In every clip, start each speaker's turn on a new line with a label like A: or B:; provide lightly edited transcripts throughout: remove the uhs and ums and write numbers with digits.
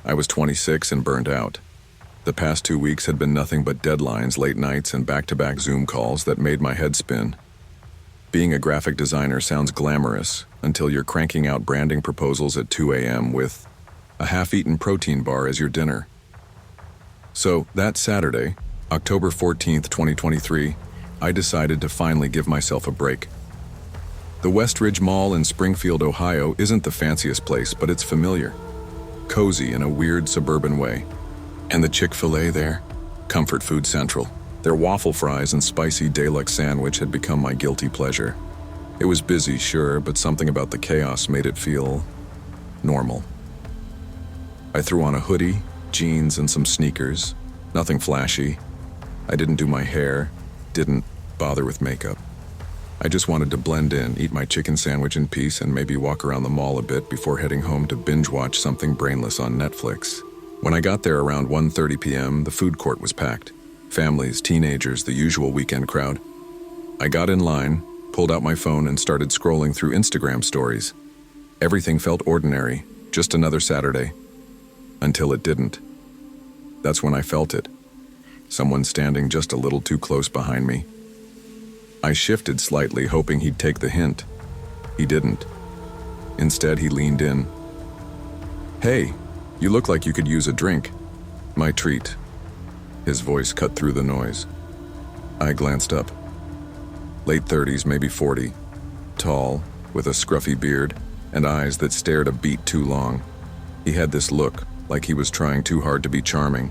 A: I was 26 and burned out. The past 2 weeks had been nothing but deadlines, late nights, and back-to-back Zoom calls that made my head spin. Being a graphic designer sounds glamorous until you're cranking out branding proposals at 2 a.m. with a half-eaten protein bar as your dinner. So, that Saturday, October 14th, 2023, I decided to finally give myself a break. The Westridge Mall in Springfield, Ohio isn't the fanciest place, but it's familiar. Cozy in a weird suburban way. And the Chick-fil-A there? Comfort food central. Their waffle fries and spicy deluxe sandwich had become my guilty pleasure. It was busy, sure, but something about the chaos made it feel normal. I threw on a hoodie, jeans, and some sneakers. Nothing flashy. I didn't do my hair, didn't bother with makeup. I just wanted to blend in, eat my chicken sandwich in peace, and maybe walk around the mall a bit before heading home to binge-watch something brainless on Netflix. When I got there around 1:30 p.m., the food court was packed. Families, teenagers, the usual weekend crowd. I got in line, pulled out my phone, and started scrolling through Instagram stories. Everything felt ordinary, just another Saturday. Until it didn't. That's when I felt it. Someone standing just a little too close behind me. I shifted slightly, hoping he'd take the hint. He didn't. Instead, he leaned in. "Hey, you look like you could use a drink." My treat. His voice cut through the noise. I glanced up. Late 30s, maybe 40. Tall, with a scruffy beard, and eyes that stared a beat too long. He had this look, like he was trying too hard to be charming,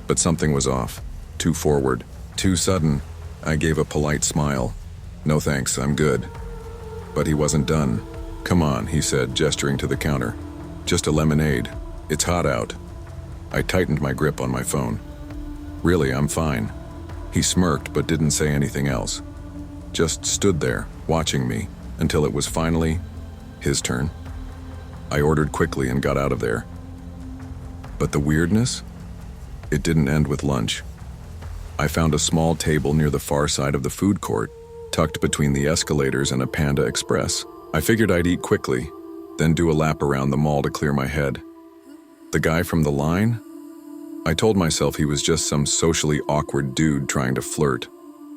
A: but something was off. Too forward, too sudden. I gave a polite smile. "No thanks, I'm good." But he wasn't done. "Come on," he said, gesturing to the counter. "Just a lemonade. It's hot out." I tightened my grip on my phone. "Really, I'm fine." He smirked but didn't say anything else. Just stood there, watching me, until it was finally his turn. I ordered quickly and got out of there. But the weirdness? It didn't end with lunch. I found a small table near the far side of the food court, tucked between the escalators and a Panda Express. I figured I'd eat quickly, then do a lap around the mall to clear my head. The guy from the line? I told myself he was just some socially awkward dude trying to flirt.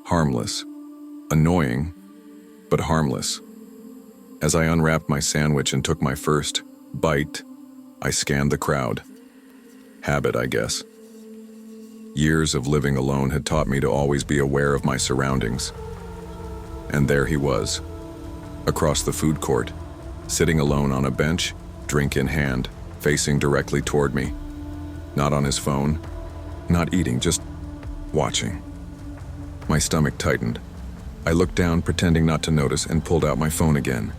A: Harmless. Annoying, but harmless. As I unwrapped my sandwich and took my first bite, I scanned the crowd. Habit, I guess. Years of living alone had taught me to always be aware of my surroundings. And there he was, across the food court, sitting alone on a bench, drink in hand, facing directly toward me. Not on his phone, not eating, just watching. My stomach tightened. I looked down, pretending not to notice, and pulled out my phone again.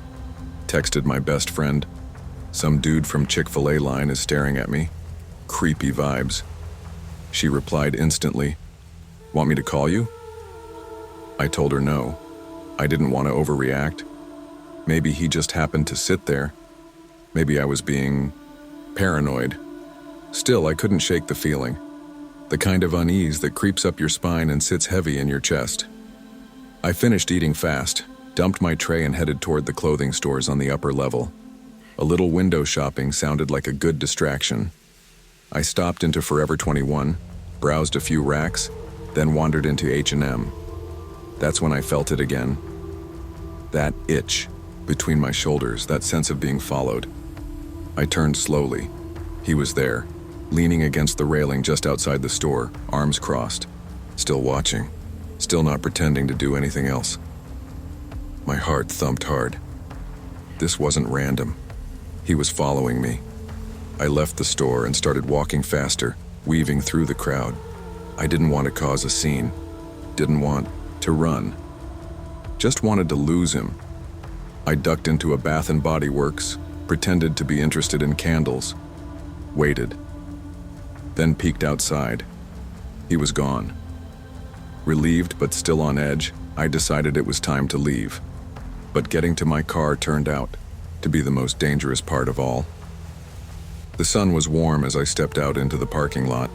A: Texted my best friend. "Some dude from Chick-fil-A line is staring at me. Creepy vibes." She replied instantly, "Want me to call you?" I told her no. I didn't want to overreact. Maybe he just happened to sit there. Maybe I was being paranoid. Still, I couldn't shake the feeling. The kind of unease that creeps up your spine and sits heavy in your chest. I finished eating fast, dumped my tray and headed toward the clothing stores on the upper level. A little window shopping sounded like a good distraction. I stopped into Forever 21, browsed a few racks, then wandered into H&M. That's when I felt it again. That itch between my shoulders, that sense of being followed. I turned slowly. He was there, leaning against the railing just outside the store, arms crossed, still watching, still not pretending to do anything else. My heart thumped hard. This wasn't random. He was following me. I left the store and started walking faster, weaving through the crowd. I didn't want to cause a scene. Didn't want to run. Just wanted to lose him. I ducked into a Bath and Body Works, pretended to be interested in candles, waited, then peeked outside. He was gone. Relieved but still on edge, I decided it was time to leave. But getting to my car turned out to be the most dangerous part of all. The sun was warm as I stepped out into the parking lot.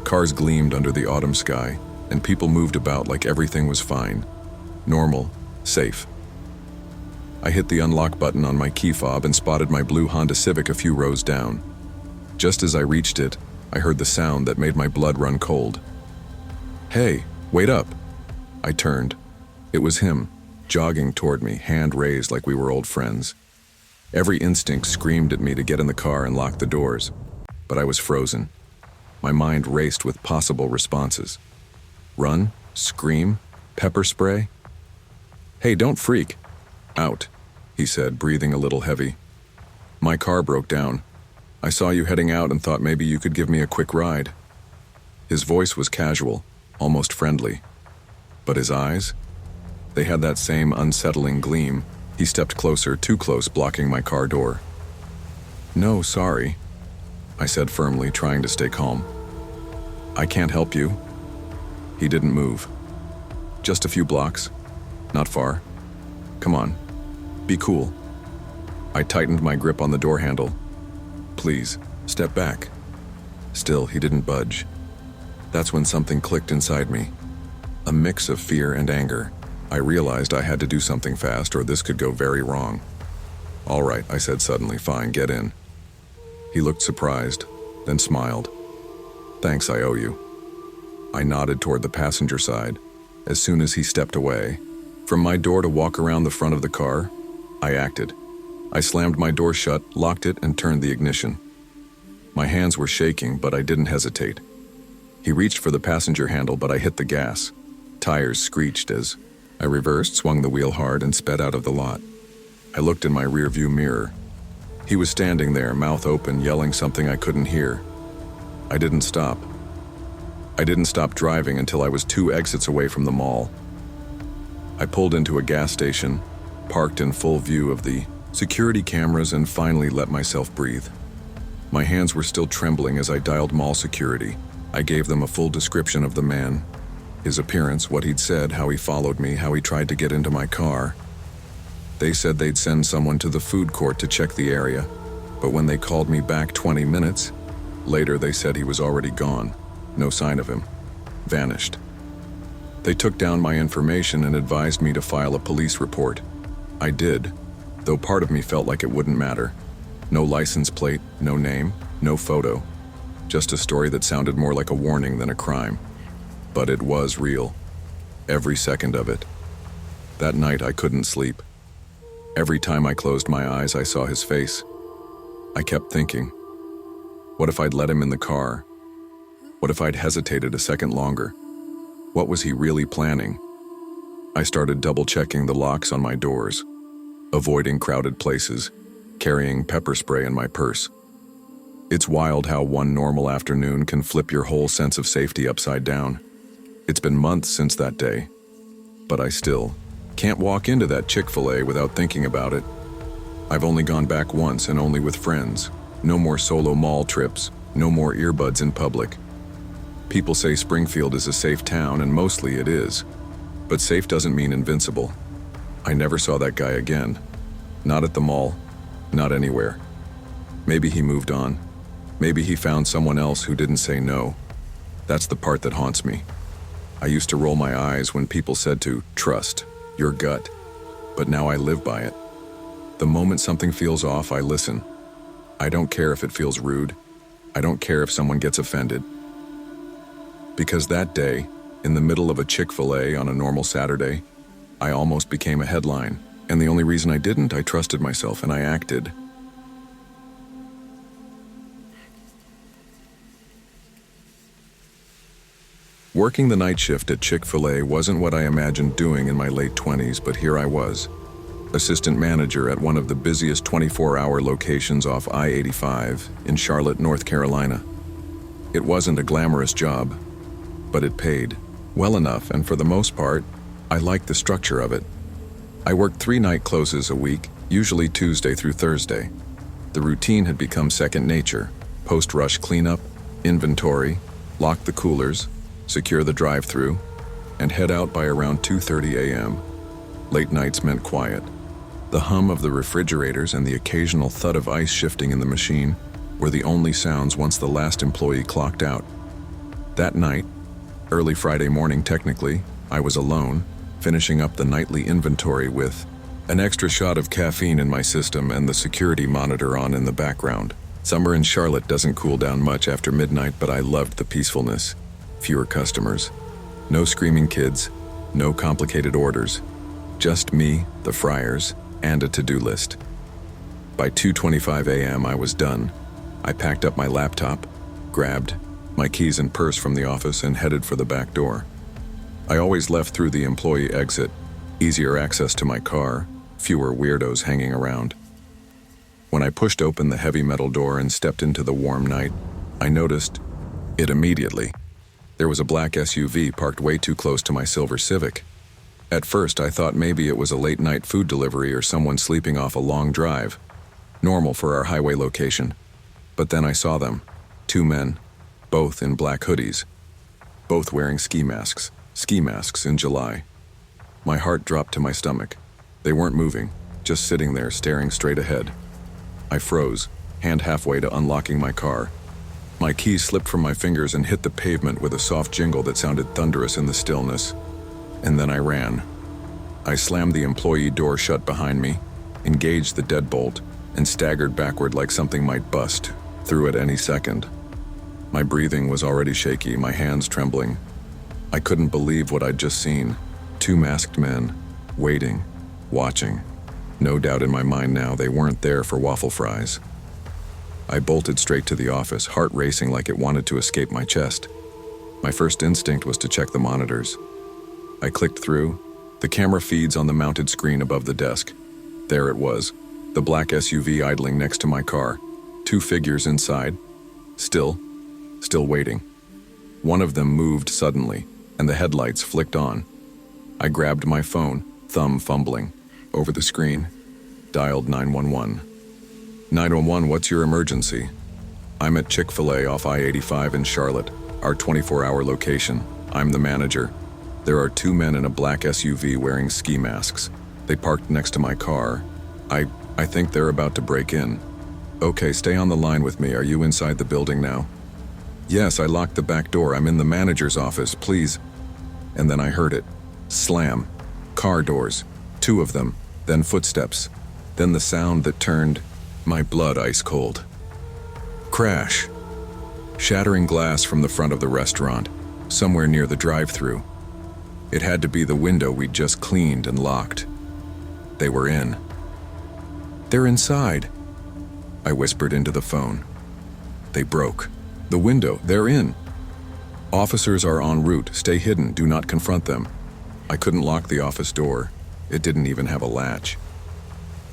A: Cars gleamed under the autumn sky, and people moved about like everything was fine. Normal, safe. I hit the unlock button on my key fob and spotted my blue Honda Civic a few rows down. Just as I reached it, I heard the sound that made my blood run cold. "Hey, wait up!" I turned. It was him, jogging toward me, hand raised like we were old friends. Every instinct screamed at me to get in the car and lock the doors, but I was frozen. My mind raced with possible responses. Run? Scream? Pepper spray? "Hey, don't freak." "Out," he said, breathing a little heavy. "My car broke down. I saw you heading out and thought maybe you could give me a quick ride." His voice was casual, almost friendly. But his eyes? They had that same unsettling gleam. He stepped closer, too close, blocking my car door. "No, sorry," I said firmly, trying to stay calm. "I can't help you." He didn't move. "Just a few blocks. Not far. Come on. Be cool." I tightened my grip on the door handle. "Please, step back." Still, he didn't budge. That's when something clicked inside me. A mix of fear and anger. I realized I had to do something fast or this could go very wrong. "All right," I said suddenly. "Fine, get in." He looked surprised, then smiled. "Thanks, I owe you." I nodded toward the passenger side. As soon as he stepped away, from my door to walk around the front of the car, I acted. I slammed my door shut, locked it, and turned the ignition. My hands were shaking, but I didn't hesitate. He reached for the passenger handle, but I hit the gas. Tires screeched as I reversed, swung the wheel hard, and sped out of the lot. I looked in my rearview mirror. He was standing there, mouth open, yelling something I couldn't hear. I didn't stop. I didn't stop driving until I was 2 exits away from the mall. I pulled into a gas station, parked in full view of the security cameras, and finally let myself breathe. My hands were still trembling as I dialed mall security. I gave them a full description of the man, his appearance, what he'd said, how he followed me, how he tried to get into my car. They said they'd send someone to the food court to check the area, but when they called me back 20 minutes later, they said he was already gone. No sign of him. Vanished. They took down my information and advised me to file a police report. I did, though part of me felt like it wouldn't matter. No license plate, no name, no photo. Just a story that sounded more like a warning than a crime. But it was real. Every second of it. That night I couldn't sleep. Every time I closed my eyes, I saw his face. I kept thinking, what if I'd let him in the car? What if I'd hesitated a second longer? What was he really planning? I started double-checking the locks on my doors, avoiding crowded places, carrying pepper spray in my purse. It's wild how one normal afternoon can flip your whole sense of safety upside down. It's been months since that day, but I still can't walk into that Chick-fil-A without thinking about it. I've only gone back once and only with friends. No more solo mall trips, no more earbuds in public. People say Springfield is a safe town, and mostly it is. But safe doesn't mean invincible. I never saw that guy again. Not at the mall, not anywhere. Maybe he moved on. Maybe he found someone else who didn't say no. That's the part that haunts me. I used to roll my eyes when people said to trust your gut, but now I live by it. The moment something feels off, I listen. I don't care if it feels rude. I don't care if someone gets offended. Because that day, in the middle of a Chick-fil-A on a normal Saturday, I almost became a headline. And the only reason I didn't, I trusted myself and I acted. Working the night shift at Chick-fil-A wasn't what I imagined doing in my late 20s, but here I was, assistant manager at one of the busiest 24-hour locations off I-85 in Charlotte, North Carolina. It wasn't a glamorous job, but it paid well enough, and for the most part, I liked the structure of it. I worked 3 night closes a week, usually Tuesday through Thursday. The routine had become second nature. Post-rush cleanup, inventory, lock the coolers, secure the drive-thru, and head out by around 2:30 a.m. Late nights meant quiet. The hum of the refrigerators and the occasional thud of ice shifting in the machine were the only sounds once the last employee clocked out. That night, early Friday morning technically, I was alone, finishing up the nightly inventory with an extra shot of caffeine in my system and the security monitor on in the background. Summer in Charlotte doesn't cool down much after midnight, but I loved the peacefulness. Fewer customers. No screaming kids. No complicated orders. Just me, the fryers, and a to-do list. By 2:25 a.m. I was done. I packed up my laptop, grabbed my keys and purse from the office, and headed for the back door. I always left through the employee exit. Easier access to my car, fewer weirdos hanging around. When I pushed open the heavy metal door and stepped into the warm night, I noticed it immediately. There was a black SUV parked way too close to my silver Civic. At first, I thought maybe it was a late-night food delivery or someone sleeping off a long drive. Normal for our highway location. But then I saw them. 2 men, both in black hoodies. Both wearing ski masks. Ski masks in July. My heart dropped to my stomach. They weren't moving, just sitting there staring straight ahead. I froze, hand halfway to unlocking my car. My keys slipped from my fingers and hit the pavement with a soft jingle that sounded thunderous in the stillness. And then I ran. I slammed the employee door shut behind me, engaged the deadbolt, and staggered backward like something might bust through at any second. My breathing was already shaky, my hands trembling. I couldn't believe what I'd just seen. 2 masked men, waiting, watching. No doubt in my mind now they weren't there for waffle fries. I bolted straight to the office, heart racing like it wanted to escape my chest. My first instinct was to check the monitors. I clicked through. The camera feeds on the mounted screen above the desk. There it was, the black SUV idling next to my car. 2 figures inside, still waiting. One of them moved suddenly, and the headlights flicked on. I grabbed my phone, thumb fumbling, over the screen, dialed 911. 911, what's your emergency? I'm at Chick-fil-A off I-85 in Charlotte, our 24-hour location. I'm the manager. There are 2 men in a black SUV wearing ski masks. They parked next to my car. I think they're about to break in. Okay, stay on the line with me. Are you inside the building now? Yes, I locked the back door. I'm in the manager's office, please. And then I heard it. Slam. Car doors. 2 of them. Then footsteps. Then the sound that turned my blood ice cold. Crash. Shattering glass from the front of the restaurant, somewhere near the drive-thru. It had to be the window we'd just cleaned and locked. They were in. They're inside, I whispered into the phone. They broke. The window, they're in. Officers are en route. Stay hidden. Do not confront them. I couldn't lock the office door. It didn't even have a latch.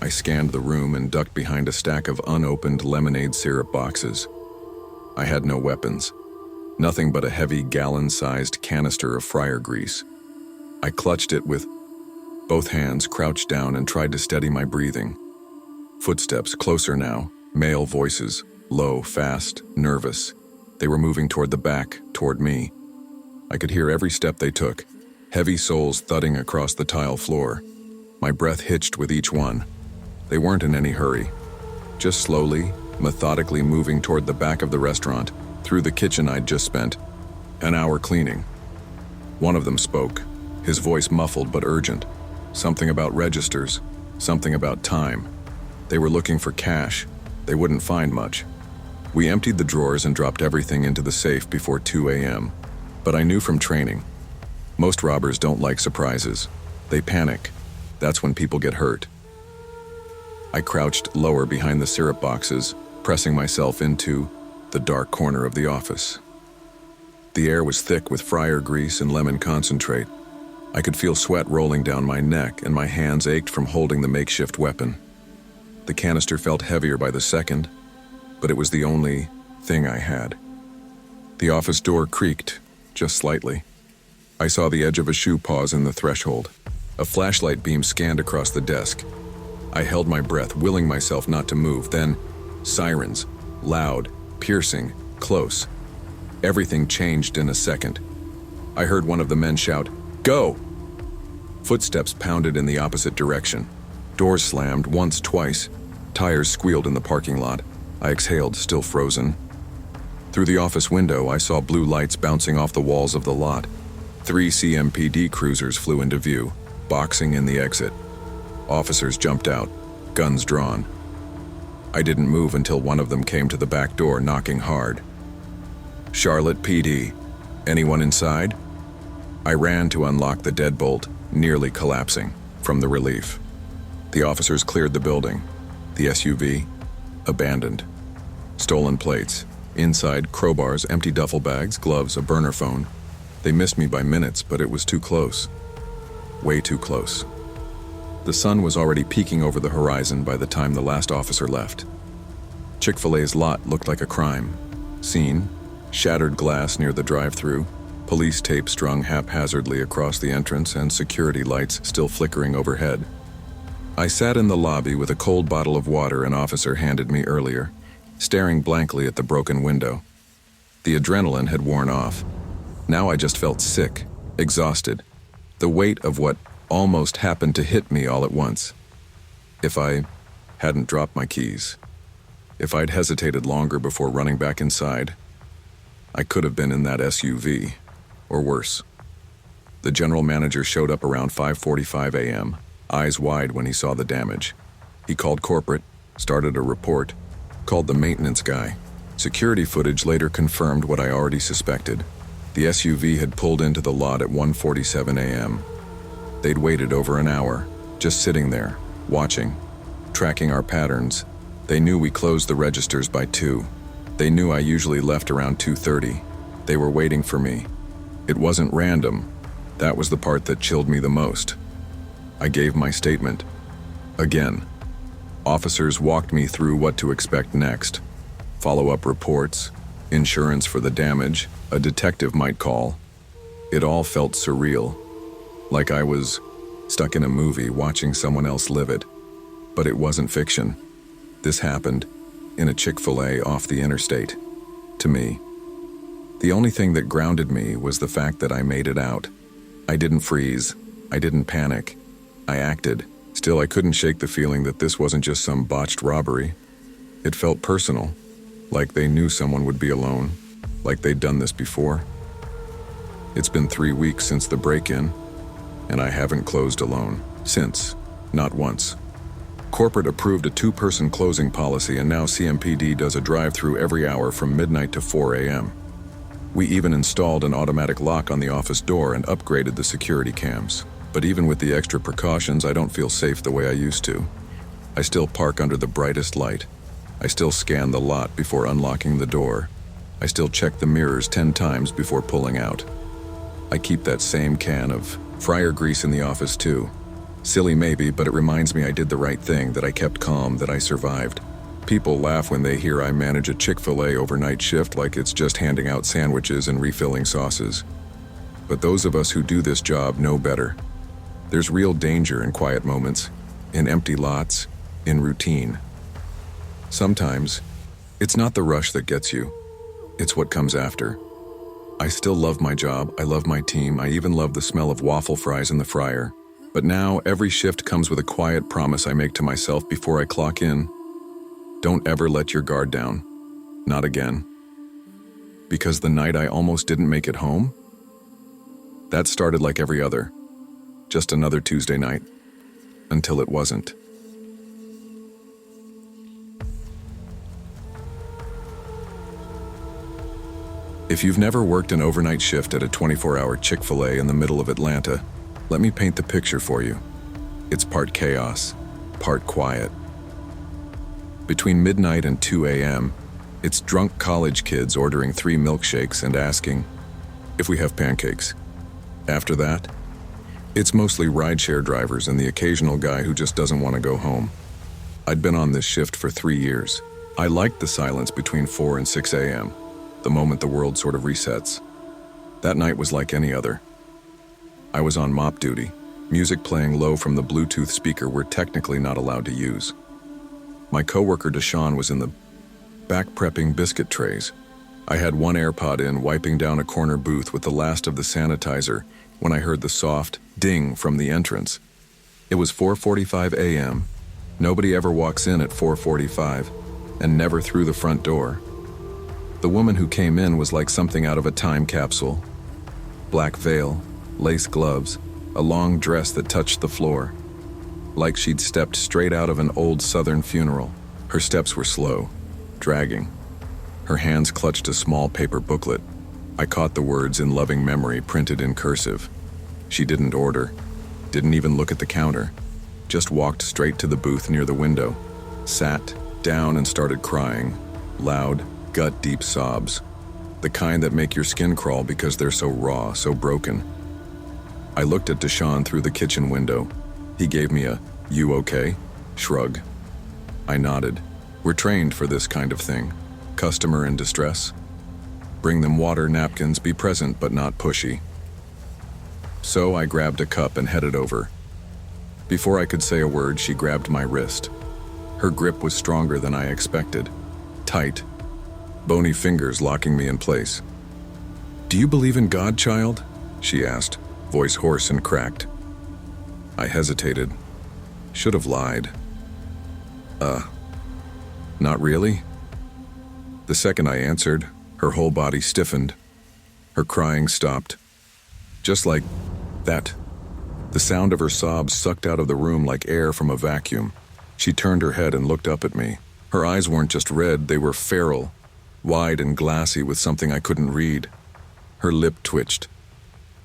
A: I scanned the room and ducked behind a stack of unopened lemonade syrup boxes. I had no weapons. Nothing but a heavy gallon-sized canister of fryer grease. I clutched it with both hands, crouched down, and tried to steady my breathing. Footsteps, closer now. Male voices, low, fast, nervous. They were moving toward the back, toward me. I could hear every step they took, heavy soles thudding across the tile floor. My breath hitched with each one. They weren't in any hurry, just slowly, methodically moving toward the back of the restaurant, through the kitchen I'd just spent an hour cleaning. One of them spoke, his voice muffled but urgent. Something about registers, something about time. They were looking for cash. They wouldn't find much. We emptied the drawers and dropped everything into the safe before 2 a.m. But I knew from training, most robbers don't like surprises. They panic. That's when people get hurt. I crouched lower behind the syrup boxes, pressing myself into the dark corner of the office. The air was thick with fryer grease and lemon concentrate. I could feel sweat rolling down my neck, and my hands ached from holding the makeshift weapon. The canister felt heavier by the second, but it was the only thing I had. The office door creaked, just slightly. I saw the edge of a shoe pause in the threshold. A flashlight beam scanned across the desk. I held my breath, willing myself not to move. Then, sirens, loud, piercing, close. Everything changed in a second. I heard one of the men shout, "Go!" Footsteps pounded in the opposite direction. Doors slammed once, twice. Tires squealed in the parking lot. I exhaled, still frozen. Through the office window, I saw blue lights bouncing off the walls of the lot. 3 CMPD cruisers flew into view, boxing in the exit. Officers jumped out, guns drawn. I didn't move until one of them came to the back door, knocking hard. "Charlotte PD. Anyone inside?" I ran to unlock the deadbolt, nearly collapsing from the relief. The officers cleared the building. The SUV, abandoned. Stolen plates. Inside, crowbars, empty duffel bags, gloves, a burner phone. They missed me by minutes, but it was too close. Way too close. The sun was already peeking over the horizon by the time the last officer left. Chick-fil-A's lot looked like a crime scene, shattered glass near the drive-thru, police tape strung haphazardly across the entrance, and security lights still flickering overhead. I sat in the lobby with a cold bottle of water an officer handed me earlier, staring blankly at the broken window. The adrenaline had worn off. Now I just felt sick, exhausted, the weight of what almost happened to hit me all at once. If I hadn't dropped my keys, if I'd hesitated longer before running back inside, I could have been in that SUV, or worse. The general manager showed up around 5:45 a.m., eyes wide when he saw the damage. He called corporate, started a report, called the maintenance guy. Security footage later confirmed what I already suspected. The SUV had pulled into the lot at 1:47 a.m. They'd waited over an hour, just sitting there, watching, tracking our patterns. They knew we closed the registers by 2. They knew I usually left around 2:30. They were waiting for me. It wasn't random. That was the part that chilled me the most. I gave my statement. Again. Officers walked me through what to expect next. Follow-up reports, insurance for the damage, a detective might call. It all felt surreal, like I was stuck in a movie watching someone else live it. But it wasn't fiction. This happened in a Chick-fil-A off the interstate, to me. The only thing that grounded me was the fact that I made it out. I didn't freeze. I didn't panic. I acted. Still, I couldn't shake the feeling that this wasn't just some botched robbery. It felt personal, like they knew someone would be alone, like they'd done this before. It's been 3 weeks since the break-in, and I haven't closed alone since, not once. Corporate approved a 2-person closing policy, and now CMPD does a drive-thru every hour from midnight to 4 a.m. We even installed an automatic lock on the office door and upgraded the security cams. But even with the extra precautions, I don't feel safe the way I used to. I still park under the brightest light. I still scan the lot before unlocking the door. I still check the mirrors 10 times before pulling out. I keep that same can of fryer grease in the office too. Silly maybe, but it reminds me I did the right thing, that I kept calm, that I survived. People laugh when they hear I manage a Chick-fil-A overnight shift like it's just handing out sandwiches and refilling sauces. But those of us who do this job know better. There's real danger in quiet moments, in empty lots, in routine. Sometimes, it's not the rush that gets you, it's what comes after. I still love my job, I love my team, I even love the smell of waffle fries in the fryer. But now, every shift comes with a quiet promise I make to myself before I clock in. Don't ever let your guard down. Not again. Because the night I almost didn't make it home? That started like every other. Just another Tuesday night. Until it wasn't. If you've never worked an overnight shift at a 24-hour Chick-fil-A in the middle of Atlanta, let me paint the picture for you. It's part chaos, part quiet. Between midnight and 2 a.m., it's drunk college kids ordering 3 milkshakes and asking if we have pancakes. After that, it's mostly rideshare drivers and the occasional guy who just doesn't want to go home. I'd been on this shift for 3 years. I liked the silence between 4 and 6 a.m., the moment the world sort of resets. That night was like any other. I was on mop duty, music playing low from the Bluetooth speaker we're technically not allowed to use. My coworker Deshaun was in the back prepping biscuit trays. I had one AirPod in, wiping down a corner booth with the last of the sanitizer when I heard the soft ding from the entrance. It was 4:45 a.m. Nobody ever walks in at 4:45, and never through the front door. The woman who came in was like something out of a time capsule. Black veil, lace gloves, a long dress that touched the floor. Like she'd stepped straight out of an old Southern funeral. Her steps were slow, dragging. Her hands clutched a small paper booklet. I caught the words in loving memory printed in cursive. She didn't order, didn't even look at the counter, just walked straight to the booth near the window, sat down and started crying, loud, gut-deep sobs, the kind that make your skin crawl because they're so raw, so broken. I looked at Deshaun through the kitchen window. He gave me a, "You okay?" shrug. I nodded. We're trained for this kind of thing. Customer in distress. Bring them water, napkins, be present but not pushy. So I grabbed a cup and headed over. Before I could say a word, she grabbed my wrist. Her grip was stronger than I expected. Tight. Bony fingers locking me in place. "Do you believe in God, child?" she asked, voice hoarse and cracked. I hesitated. Should have lied. Not really? The second I answered, her whole body stiffened. Her crying stopped. Just like that. The sound of her sobs sucked out of the room like air from a vacuum. She turned her head and looked up at me. Her eyes weren't just red, they were feral, wide and glassy with something I couldn't read. Her lip twitched.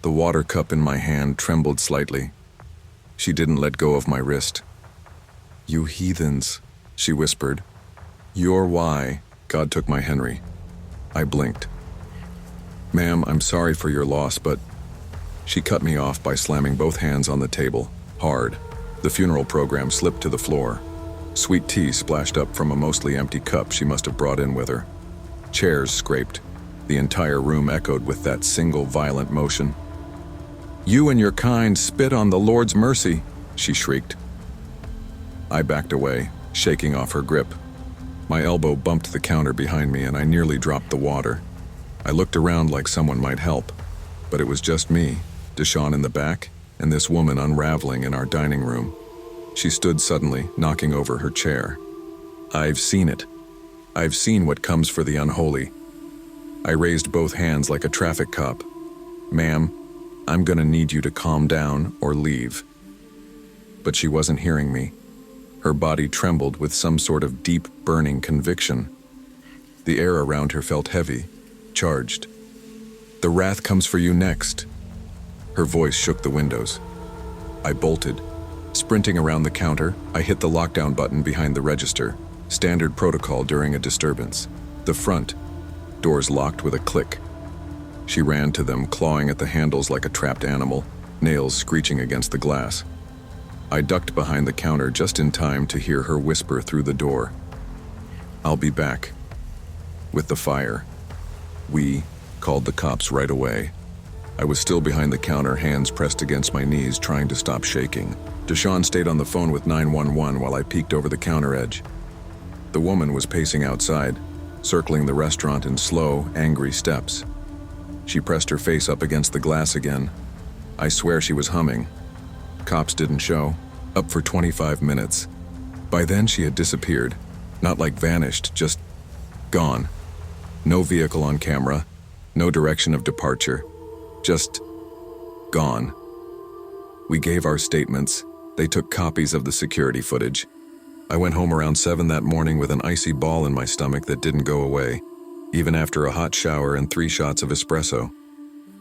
A: The water cup in my hand trembled slightly. She didn't let go of my wrist. "You heathens," she whispered. "You're why God took my Henry." I blinked. "Ma'am, I'm sorry for your loss, but..." She cut me off by slamming both hands on the table, hard. The funeral program slipped to the floor. Sweet tea splashed up from a mostly empty cup she must have brought in with her. Chairs scraped. The entire room echoed with that single violent motion. "You and your kind spit on the Lord's mercy," she shrieked. I backed away, shaking off her grip. My elbow bumped the counter behind me and I nearly dropped the water. I looked around like someone might help, but it was just me, Deshaun in the back, and this woman unraveling in our dining room. She stood suddenly, knocking over her chair. "I've seen it. I've seen what comes for the unholy." I raised both hands like a traffic cop. "Ma'am, I'm gonna need you to calm down or leave." But she wasn't hearing me. Her body trembled with some sort of deep, burning conviction. The air around her felt heavy, charged. "The wrath comes for you next." Her voice shook the windows. I bolted. Sprinting around the counter, I hit the lockdown button behind the register, standard protocol during a disturbance. The front, doors locked with a click. She ran to them, clawing at the handles like a trapped animal, nails screeching against the glass. I ducked behind the counter just in time to hear her whisper through the door, "I'll be back." With the fire. We called the cops right away. I was still behind the counter, hands pressed against my knees, trying to stop shaking. Deshaun stayed on the phone with 911 while I peeked over the counter edge. The woman was pacing outside, circling the restaurant in slow, angry steps. She pressed her face up against the glass again. I swear she was humming. Cops didn't show. Up for 25 minutes. By then she had disappeared. Not like vanished, just gone. No vehicle on camera, no direction of departure. Just gone. We gave our statements. They took copies of the security footage. I went home around 7 that morning with an icy ball in my stomach that didn't go away, even after a hot shower and 3 shots of espresso.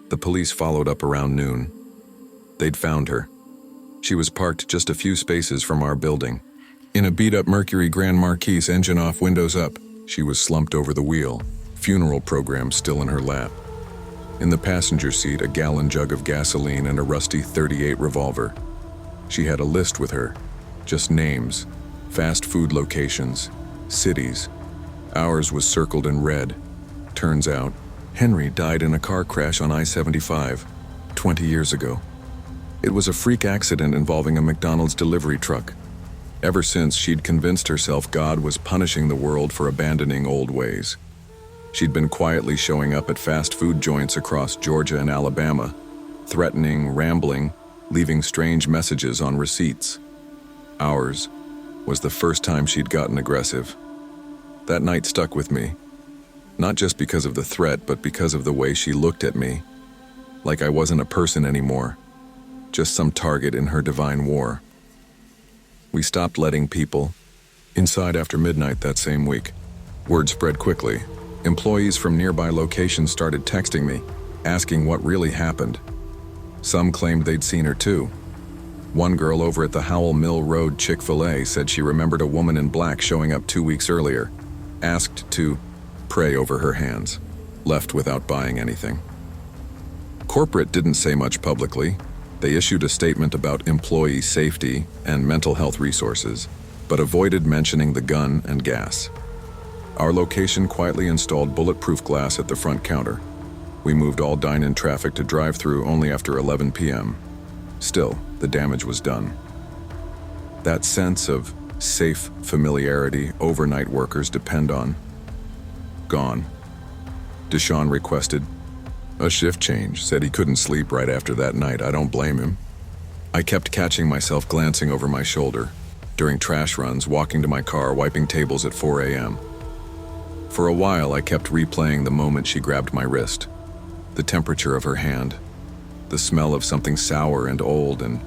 A: The police followed up around noon. They'd found her. She was parked just a few spaces from our building. In a beat-up Mercury Grand Marquis, engine off, windows up. She was slumped over the wheel, funeral program still in her lap. In the passenger seat, a gallon jug of gasoline and a rusty .38 revolver. She had a list with her, just names, fast food locations, cities. Ours was circled in red. Turns out, Henry died in a car crash on I-75, 20 years ago. It was a freak accident involving a McDonald's delivery truck. Ever since, she'd convinced herself God was punishing the world for abandoning old ways. She'd been quietly showing up at fast food joints across Georgia and Alabama, threatening, rambling, leaving strange messages on receipts. Ours was the first time she'd gotten aggressive. That night stuck with me, not just because of the threat, but because of the way she looked at me, like I wasn't a person anymore, just some target in her divine war. We stopped letting people, Inside after midnight that same week. Word spread quickly. Employees from nearby locations started texting me, asking what really happened. Some claimed they'd seen her too. One girl over at the Howell Mill Road Chick-fil-A said she remembered a woman in black showing up 2 weeks earlier, asked to pray over her hands, left without buying anything. Corporate didn't say much publicly. They issued a statement about employee safety and mental health resources, but avoided mentioning the gun and gas. Our location quietly installed bulletproof glass at the front counter. We moved all dine-in traffic to drive-thru only after 11 p.m. Still, the damage was done. That sense of safe familiarity overnight workers depend on, gone. Deshaun requested a shift change, said he couldn't sleep right after that night. I don't blame him. I kept catching myself glancing over my shoulder during trash runs, walking to my car, wiping tables at 4 a.m. For a while, I kept replaying the moment she grabbed my wrist, the temperature of her hand, the smell of something sour and old and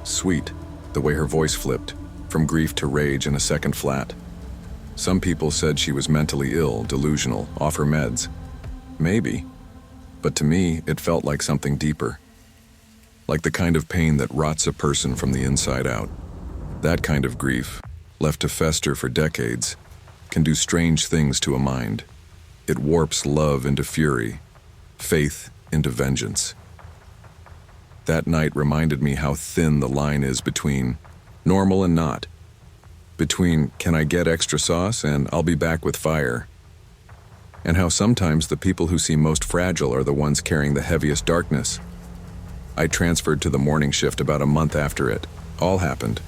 A: sweet, the way her voice flipped from grief to rage in a second flat. Some people said she was mentally ill, delusional, off her meds. Maybe. But to me, it felt like something deeper. Like the kind of pain that rots a person from the inside out. That kind of grief, left to fester for decades, can do strange things to a mind. It warps love into fury, faith into vengeance. That night reminded me how thin the line is between normal and not. Between, can I get extra sauce and I'll be back with fire? And how sometimes the people who seem most fragile are the ones carrying the heaviest darkness. I transferred to the morning shift about a month after it all happened.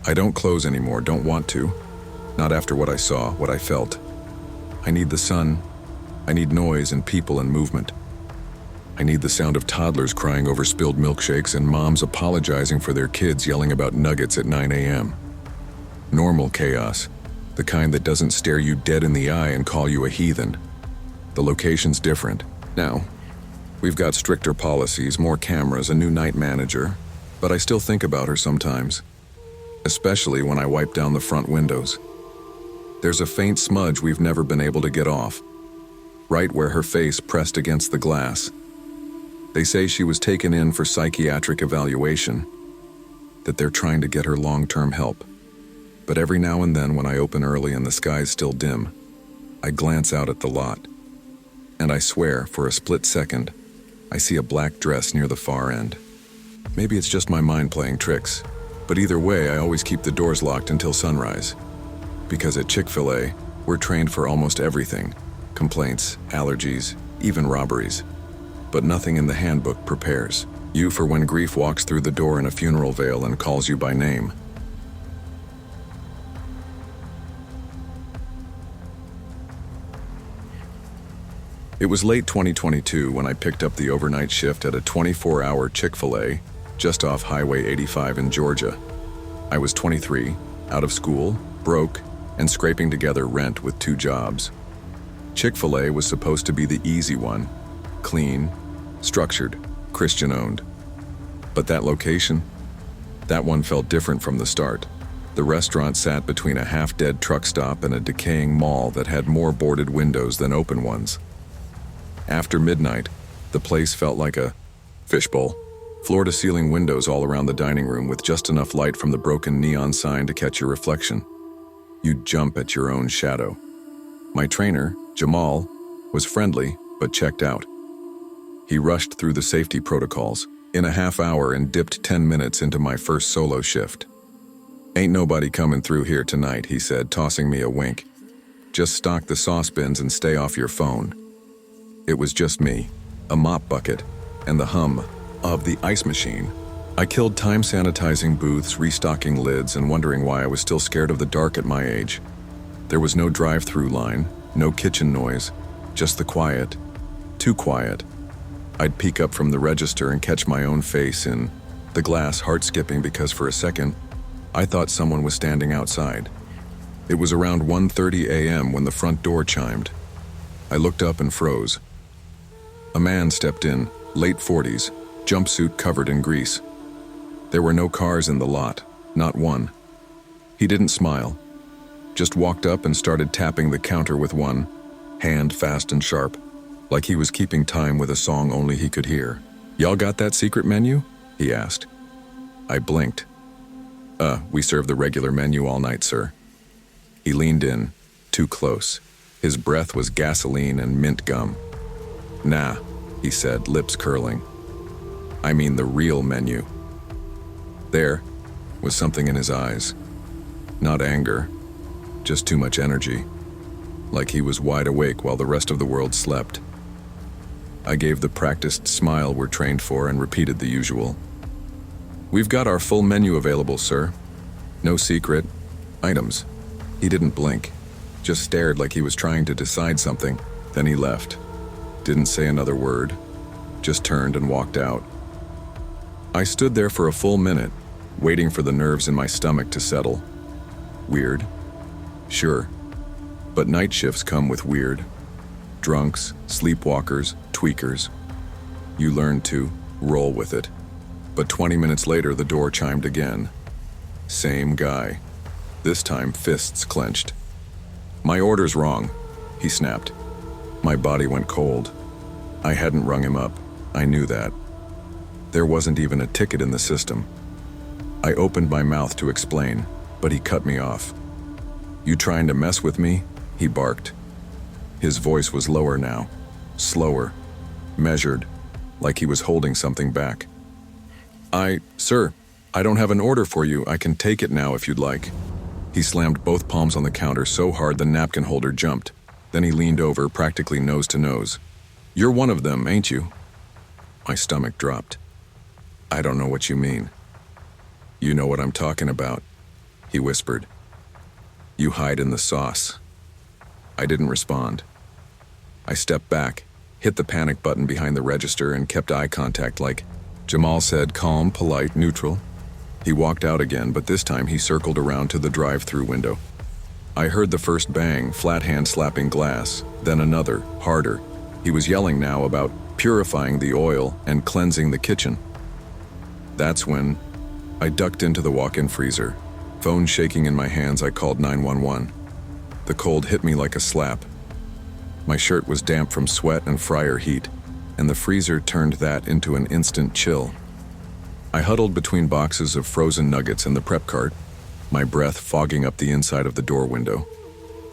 A: I don't close anymore, don't want to. Not after what I saw, what I felt. I need the sun. I need noise and people and movement. I need the sound of toddlers crying over spilled milkshakes and moms apologizing for their kids yelling about nuggets at 9 a.m. Normal chaos. The kind that doesn't stare you dead in the eye and call you a heathen. The location's different. Now, we've got stricter policies, more cameras, a new night manager, but I still think about her sometimes, especially when I wipe down the front windows. There's a faint smudge we've never been able to get off, right where her face pressed against the glass. They say she was taken in for psychiatric evaluation, that they're trying to get her long-term help. But every now and then when I open early and the sky's still dim, I glance out at the lot. And I swear, for a split second, I see a black dress near the far end. Maybe it's just my mind playing tricks, but either way, I always keep the doors locked until sunrise. Because at Chick-fil-A, we're trained for almost everything. Complaints, allergies, even robberies. But nothing in the handbook prepares you for when grief walks through the door in a funeral veil and calls you by name. It was late 2022 when I picked up the overnight shift at a 24-hour Chick-fil-A just off Highway 85 in Georgia. I was 23, out of school, broke, and scraping together rent with 2 jobs. Chick-fil-A was supposed to be the easy one, clean, structured, Christian-owned. But that location? That one felt different from the start. The restaurant sat between a half-dead truck stop and a decaying mall that had more boarded windows than open ones. After midnight, the place felt like a fishbowl. Floor-to-ceiling windows all around the dining room with just enough light from the broken neon sign to catch your reflection. You'd jump at your own shadow. My trainer, Jamal, was friendly but checked out. He rushed through the safety protocols in a half hour and dipped 10 minutes into my first solo shift. "Ain't nobody coming through here tonight," he said, tossing me a wink. "Just stock the sauce bins and stay off your phone." It was just me, a mop bucket, and the hum of the ice machine. I killed time sanitizing booths, restocking lids, and wondering why I was still scared of the dark at my age. There was no drive-thru line, no kitchen noise, just the quiet. Too quiet. I'd peek up from the register and catch my own face in the glass, heart skipping because for a second, I thought someone was standing outside. It was around 1:30 a.m. when the front door chimed. I looked up and froze. A man stepped in, late 40s, jumpsuit covered in grease. There were no cars in the lot, not one. He didn't smile, Just walked up and started tapping the counter with one hand fast and sharp, like he was keeping time with a song only he could hear. "Y'all got that secret menu?" he asked. I blinked. We serve the regular menu all night, sir." He leaned in, too close. His breath was gasoline and mint gum. "Nah," he said, lips curling. "I mean the real menu." There was something in his eyes. Not anger, just too much energy. Like he was wide awake while the rest of the world slept. I gave the practiced smile we're trained for and repeated the usual. "We've got our full menu available, sir. No secret items." He didn't blink, just stared like he was trying to decide something. Then he left. Didn't say another word, just turned and walked out. I stood there for a full minute, waiting for the nerves in my stomach to settle. Weird? Sure. But night shifts come with weird. Drunks, sleepwalkers, tweakers. You learn to roll with it. But 20 minutes later, the door chimed again. Same guy. This time, fists clenched. "My order's wrong," he snapped. My body went cold. I hadn't rung him up. I knew that. There wasn't even a ticket in the system. I opened my mouth to explain, but he cut me off. "You trying to mess with me?" he barked. His voice was lower now, slower, measured, like he was holding something back. Sir, I don't have an order for you. I can take it now if you'd like." He slammed both palms on the counter so hard the napkin holder jumped. Then he leaned over, practically nose to nose. "You're one of them, ain't you?" My stomach dropped. "I don't know what you mean." "You know what I'm talking about," he whispered. "You hide in the sauce." I didn't respond. I stepped back, hit the panic button behind the register, and kept eye contact like Jamal said, calm, polite, neutral. He walked out again, but this time he circled around to the drive-thru window. I heard the first bang, flat hand slapping glass, then another, harder. He was yelling now about purifying the oil and cleansing the kitchen. That's when I ducked into the walk-in freezer. Phone shaking in my hands, I called 911. The cold hit me like a slap. My shirt was damp from sweat and fryer heat, and the freezer turned that into an instant chill. I huddled between boxes of frozen nuggets and the prep cart, my breath fogging up the inside of the door window.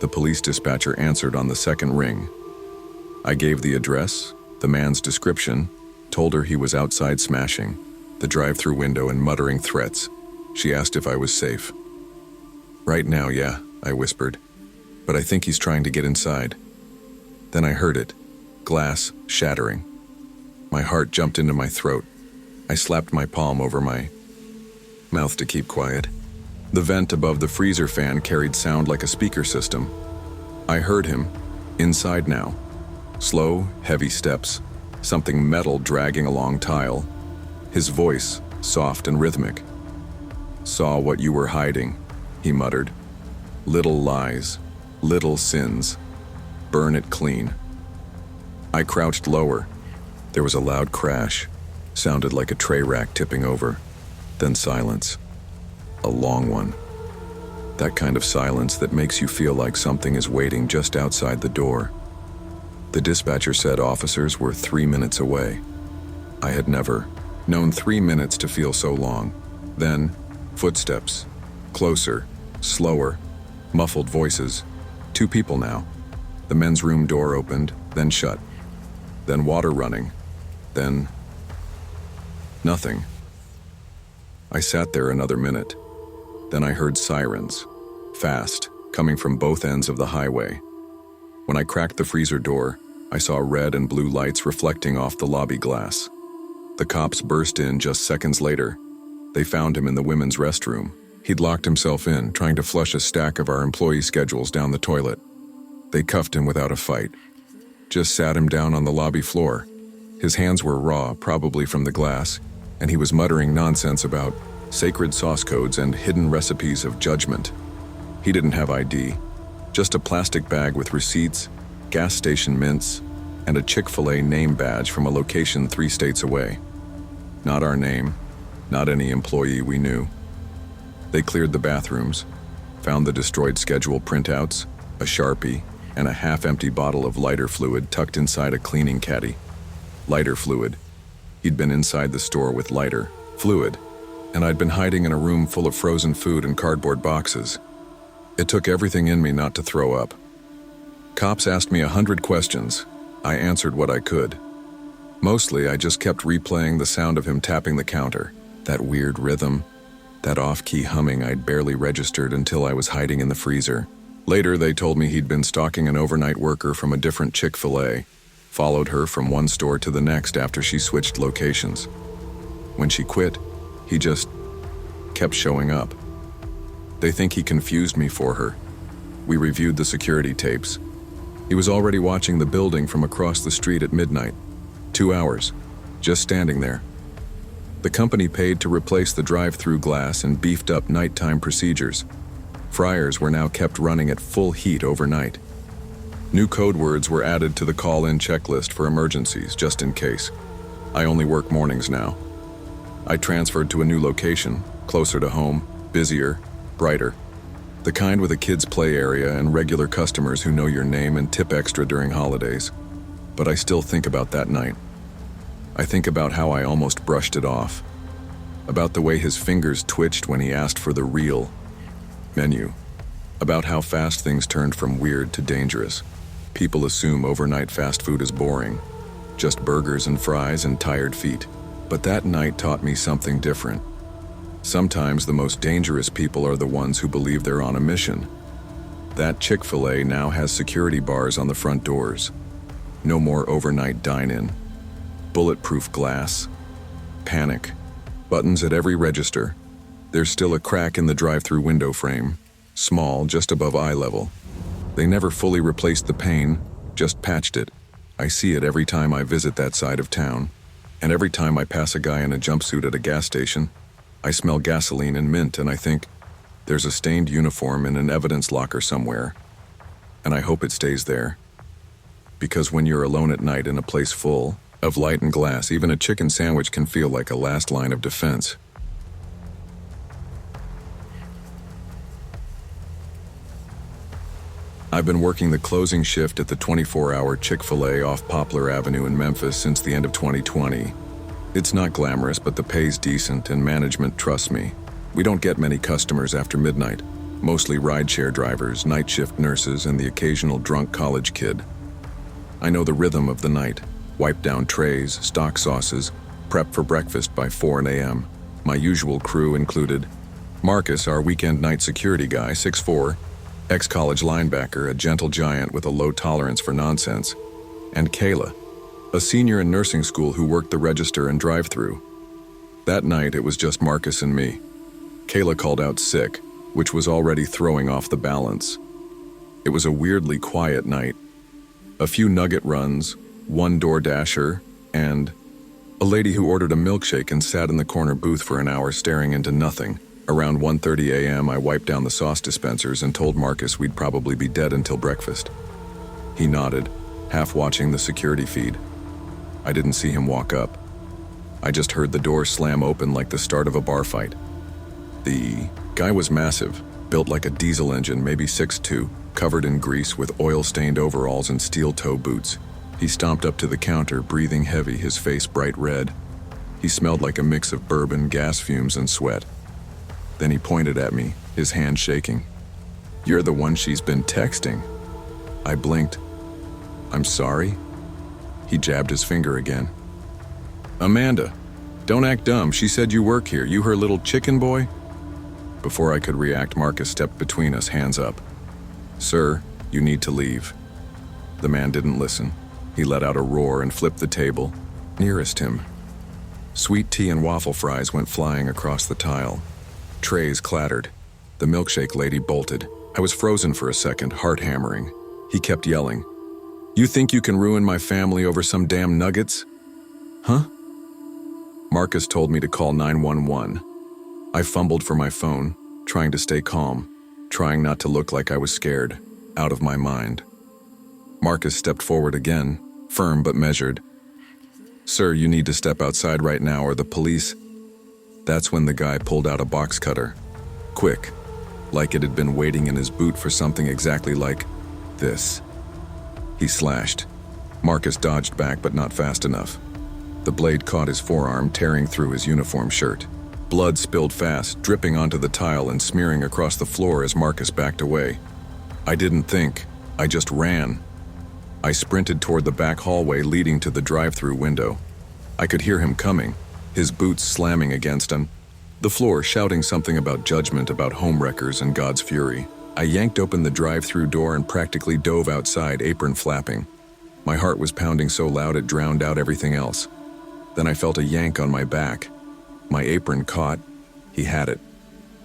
A: The police dispatcher answered on the second ring. I gave the address, the man's description, told her he was outside smashing the drive-thru window and muttering threats. She asked if I was safe. "Right now, yeah," I whispered, "but I think he's trying to get inside." Then I heard it, glass shattering. My heart jumped into my throat. I slapped my palm over my mouth to keep quiet. The vent above the freezer fan carried sound like a speaker system. I heard him, inside now. Slow, heavy steps, something metal dragging along tile. His voice, soft and rhythmic. "Saw what you were hiding," he muttered. "Little lies, little sins. Burn it clean." I crouched lower. There was a loud crash. Sounded like a tray rack tipping over. Then silence. A long one. That kind of silence that makes you feel like something is waiting just outside the door. The dispatcher said officers were 3 minutes away. I had never known 3 minutes to feel so long. Then, footsteps. Closer, slower, muffled voices. 2 people now. The men's room door opened, then shut. Then water running. Then nothing. I sat there another minute. Then I heard sirens, fast, coming from both ends of the highway. When I cracked the freezer door, I saw red and blue lights reflecting off the lobby glass. The cops burst in just seconds later. They found him in the women's restroom. He'd locked himself in, trying to flush a stack of our employee schedules down the toilet. They cuffed him without a fight. Just sat him down on the lobby floor. His hands were raw, probably from the glass, and he was muttering nonsense about sacred sauce codes and hidden recipes of judgment. He didn't have ID, just a plastic bag with receipts, gas station mints, and a Chick-fil-A name badge from a location 3 states away. Not our name, not any employee we knew. They cleared the bathrooms, Found the destroyed schedule printouts, a Sharpie, and a half-empty bottle of lighter fluid tucked inside a cleaning caddy. Lighter fluid. He'd been inside the store with lighter fluid, and I'd been hiding in a room full of frozen food and cardboard boxes. It took everything in me not to throw up. Cops asked me 100 questions. I answered what I could. Mostly, I just kept replaying the sound of him tapping the counter, that weird rhythm, that off-key humming I'd barely registered until I was hiding in the freezer. Later, they told me he'd been stalking an overnight worker from a different Chick-fil-A, followed her from one store to the next after she switched locations. When she quit, he just kept showing up. They think he confused me for her. We reviewed the security tapes. He was already watching the building from across the street at midnight. 2 hours, just standing there. The company paid to replace the drive-thru glass and beefed up nighttime procedures. Fryers were now kept running at full heat overnight. New code words were added to the call-in checklist for emergencies, just in case. I only work mornings now. I transferred to a new location, closer to home, busier, brighter. The kind with a kids' play area and regular customers who know your name and tip extra during holidays. But I still think about that night. I think about how I almost brushed it off. About the way his fingers twitched when he asked for the real menu. About how fast things turned from weird to dangerous. People assume overnight fast food is boring. Just burgers and fries and tired feet. But that night taught me something different. Sometimes the most dangerous people are the ones who believe they're on a mission. That Chick-fil-A now has security bars on the front doors. No more overnight dine-in. Bulletproof glass. Panic. Buttons at every register. There's still a crack in the drive-thru window frame. Small, just above eye level. They never fully replaced the pane, just patched it. I see it every time I visit that side of town. And every time I pass a guy in a jumpsuit at a gas station, I smell gasoline and mint and I think, there's a stained uniform in an evidence locker somewhere. And I hope it stays there. Because when you're alone at night in a place full of light and glass, even a chicken sandwich can feel like a last line of defense. I've been working the closing shift at the 24-hour Chick-fil-A off Poplar Avenue in Memphis since the end of 2020. It's not glamorous, but the pay's decent and management trusts me. We don't get many customers after midnight, mostly rideshare drivers, night shift nurses, and the occasional drunk college kid. I know the rhythm of the night. Wipe down trays, stock sauces, prep for breakfast by 4 a.m. My usual crew included Marcus, our weekend night security guy, 6'4", ex-college linebacker, a gentle giant with a low tolerance for nonsense, and Kayla, a senior in nursing school who worked the register and drive-thru. That night, it was just Marcus and me. Kayla called out sick, which was already throwing off the balance. It was a weirdly quiet night. A few nugget runs, one DoorDasher, and a lady who ordered a milkshake and sat in the corner booth for an hour staring into nothing. Around 1:30 a.m., I wiped down the sauce dispensers and told Marcus we'd probably be dead until breakfast. He nodded, half watching the security feed. I didn't see him walk up. I just heard the door slam open like the start of a bar fight. The guy was massive, built like a diesel engine, maybe 6'2", covered in grease with oil-stained overalls and steel-toe boots. He stomped up to the counter, breathing heavy, his face bright red. He smelled like a mix of bourbon, gas fumes, and sweat. Then he pointed at me, his hand shaking. "You're the one she's been texting." I blinked. "I'm sorry?" He jabbed his finger again. "Amanda, don't act dumb. She said you work here. You her little chicken boy?" Before I could react, Marcus stepped between us, hands up. "Sir, you need to leave." The man didn't listen. He let out a roar and flipped the table nearest him. Sweet tea and waffle fries went flying across the tile. Trays clattered. The milkshake lady bolted. I was frozen for a second, heart hammering. He kept yelling, "You think you can ruin my family over some damn nuggets?" "Huh?" Marcus told me to call 911. I fumbled for my phone, trying to stay calm, trying not to look like I was scared, out of my mind. Marcus stepped forward again, firm but measured. "Sir, you need to step outside right now or the police..." That's when the guy pulled out a box cutter. Quick, like it had been waiting in his boot for something exactly like this. He slashed. Marcus dodged back, but not fast enough. The blade caught his forearm, tearing through his uniform shirt. Blood spilled fast, dripping onto the tile and smearing across the floor as Marcus backed away. I didn't think, I just ran. I sprinted toward the back hallway leading to the drive-thru window. I could hear him coming, his boots slamming against the floor, shouting something about judgment, about homewreckers and God's fury. I yanked open the drive-thru door and practically dove outside, apron flapping. My heart was pounding so loud it drowned out everything else. Then I felt a yank on my back. My apron caught. He had it.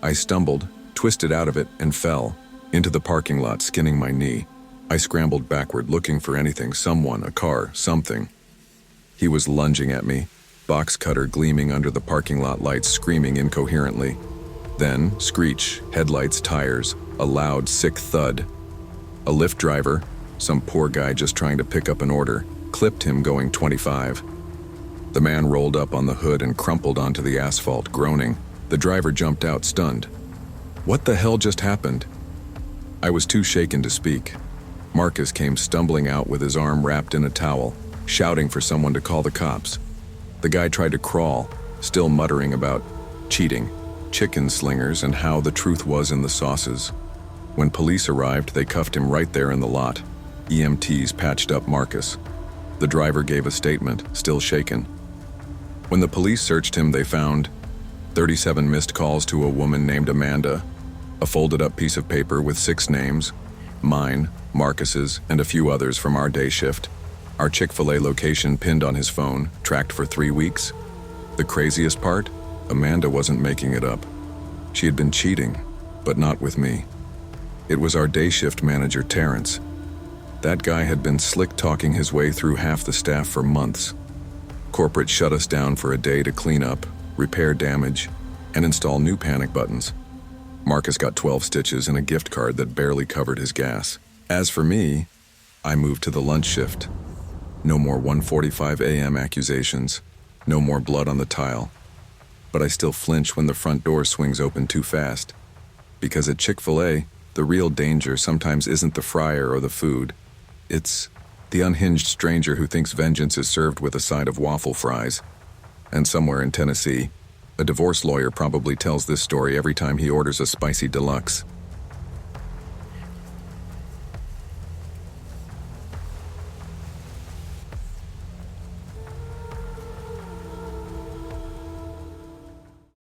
A: I stumbled, twisted out of it, and fell into the parking lot, skinning my knee. I scrambled backward, looking for anything, someone, a car, something. He was lunging at me, box cutter gleaming under the parking lot lights, screaming incoherently. Then, screech, headlights, tires, a loud, sick thud. A Lyft driver, some poor guy just trying to pick up an order, clipped him going 25. The man rolled up on the hood and crumpled onto the asphalt, groaning. The driver jumped out, stunned. What the hell just happened? I was too shaken to speak. Marcus came stumbling out with his arm wrapped in a towel, shouting for someone to call the cops. The guy tried to crawl, still muttering about cheating, chicken slingers, and how the truth was in the sauces. When police arrived, they cuffed him right there in the lot. EMTs patched up Marcus. The driver gave a statement, still shaken. When the police searched him, they found 37 missed calls to a woman named Amanda, a folded-up piece of paper with 6 names, mine, Marcus's, and a few others from our day shift. Our Chick-fil-A location pinned on his phone, tracked for 3 weeks. The craziest part? Amanda wasn't making it up. She had been cheating, but not with me. It was our day shift manager, Terrence. That guy had been slick-talking his way through half the staff for months. Corporate shut us down for a day to clean up, repair damage, and install new panic buttons. Marcus got 12 stitches and a gift card that barely covered his gas. As for me, I moved to the lunch shift. No more 1:45 a.m. accusations, no more blood on the tile. But I still flinch when the front door swings open too fast. Because at Chick-fil-A, the real danger sometimes isn't the fryer or the food. It's the unhinged stranger who thinks vengeance is served with a side of waffle fries. And somewhere in Tennessee, a divorce lawyer probably tells this story every time he orders a spicy deluxe.